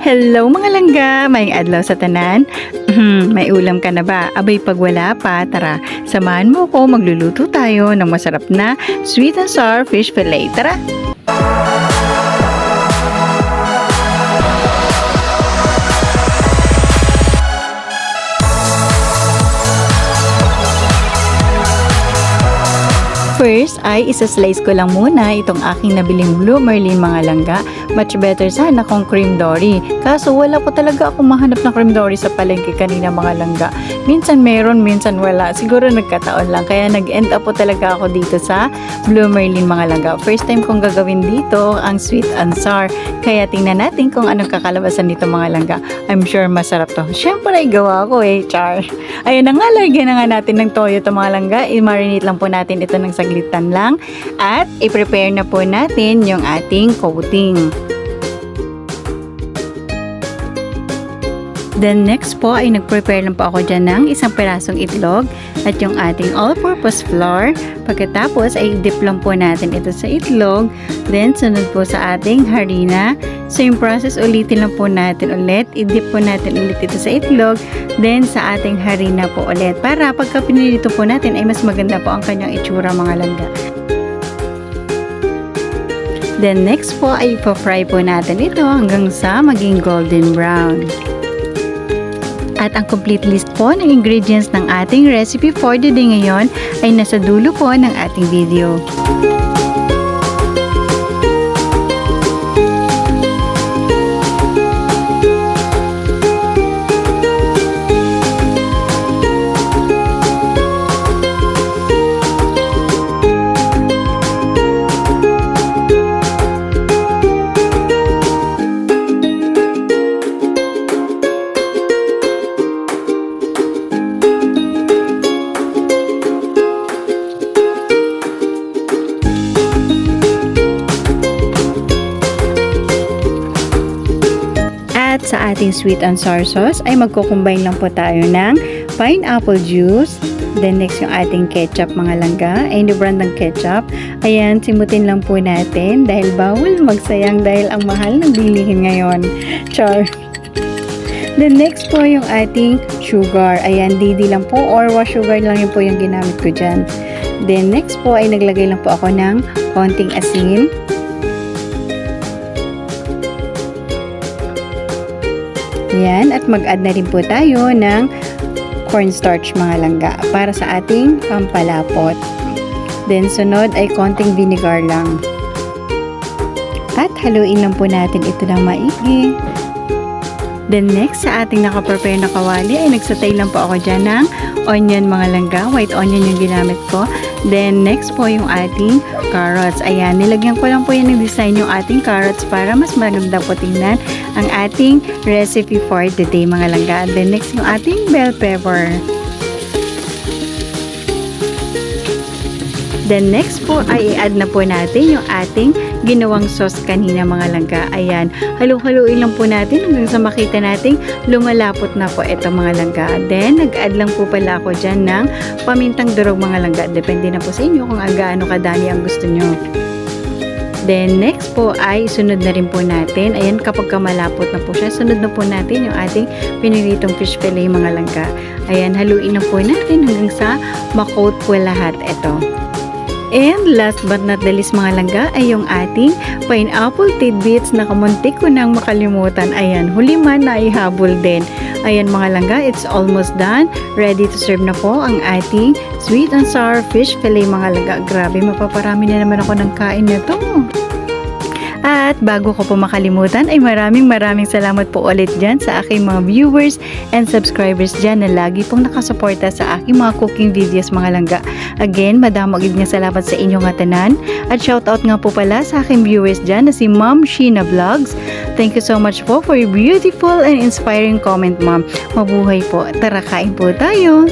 Hello mga langga, may adlaw sa tanan. May ulam ka na ba? Abay pag wala pa, tara, samahan mo ko, magluluto tayo ng masarap na sweet and sour fish fillet. Tara! First ay isa-slice ko lang muna itong aking nabiling Blue Marlin mga langga. Much better sana kung cream dory. Kaso wala po talaga akong mahanap na cream dory sa palengke kanina mga langga. Minsan meron, minsan wala. Siguro nagkataon lang. Kaya nag-end up po talaga ako dito sa Blue Marlin mga langga. First time kong gagawin dito ang sweet and sour. Kaya tingnan natin kung anong kakalabasan nito mga langga. I'm sure masarap to. Siyempre gawa ko char. Ayun na nga, lagyan na nga natin ng toyo to mga langga. I-marinate lang po natin ito ng saglitan lang. At i-prepare na po natin yung ating coating. Then next po ay nag-prepare lang po ako dyan ng isang pirasong itlog at yung ating all-purpose flour. Pagkatapos ay dip lang po natin ito sa itlog. Then sunod po sa ating harina. So yung process ulitin lang po natin ulit. I-dip po natin ulit ito sa itlog. Then sa ating harina po ulit. Para pagka pinilito po natin ay mas maganda po ang kanyang itsura mga langga. Then next po ay ipa-fry po natin ito hanggang sa maging golden brown. At ang complete list po ng ingredients ng ating recipe for the day ngayon ay nasa dulo po ng ating video. At sa ating sweet and sour sauce ay magko-combine lang po tayo ng pineapple juice. Then next yung ating ketchup mga langga. Ay the brand ng ketchup. Ayan, simutin lang po natin dahil bawal magsayang dahil ang mahal ng bilihin ngayon. Char! Then next po yung ating sugar. Ayan, didi lang po or wash sugar lang yun po yung ginamit ko dyan. Then next po ay naglagay lang po ako ng konting asin. Yan, at mag-add na rin po tayo ng cornstarch mga langga para sa ating pampalapot. Then sunod ay konting vinegar lang. At haluin lang po natin ito ng maigi. Then next sa ating nakaprepare na kawali ay nagsatay lang po ako dyan ng onion mga langga. White onion yung ginamit ko. Then next po yung ating carrots. Ayan, nilagyan ko lang po yan ng design yung ating carrots para mas maganda po tingnan ang ating recipe for the day mga langga. And then next yung ating bell pepper. Then next po ay i-add na po natin yung ating ginawang sauce kanina mga langga. Ayan, halu-haluin lang po natin hanggang sa makita nating lumalapot na po ito mga langga. Then nag-add lang po pala ako dyan ng pamintang durog mga langga. Depende na po sa inyo kung gaano kadami ang gusto nyo. Then next po ay sunod na rin po natin. Ayan, kapag malapot na po siya, sunod na po natin yung ating piniritong fish fillet mga langga. Ayan, haluin na po natin hanggang sa makoat po lahat ito. And last but not the least mga langga ay yung ating pineapple tidbits na kamuntik ko nang makalimutan. Ayan, huli man na ihabol din. Ayan mga langga, it's almost done. Ready to serve na po ang ating sweet and sour fish fillet mga langga. Grabe, mapaparami na naman ako ng kain na to. At bago ko po makalimutan ay maraming salamat po ulit dyan sa aking mga viewers and subscribers dyan na lagi pong nakasuporta sa aking mga cooking videos mga langga. Again, madamag nga salamat sa inyong tanan. At shoutout nga po pala sa aking viewers dyan na si Ma'am Sheena Vlogs. Thank you so much po for your beautiful and inspiring comment ma'am. Mabuhay po. Tara kain po tayo!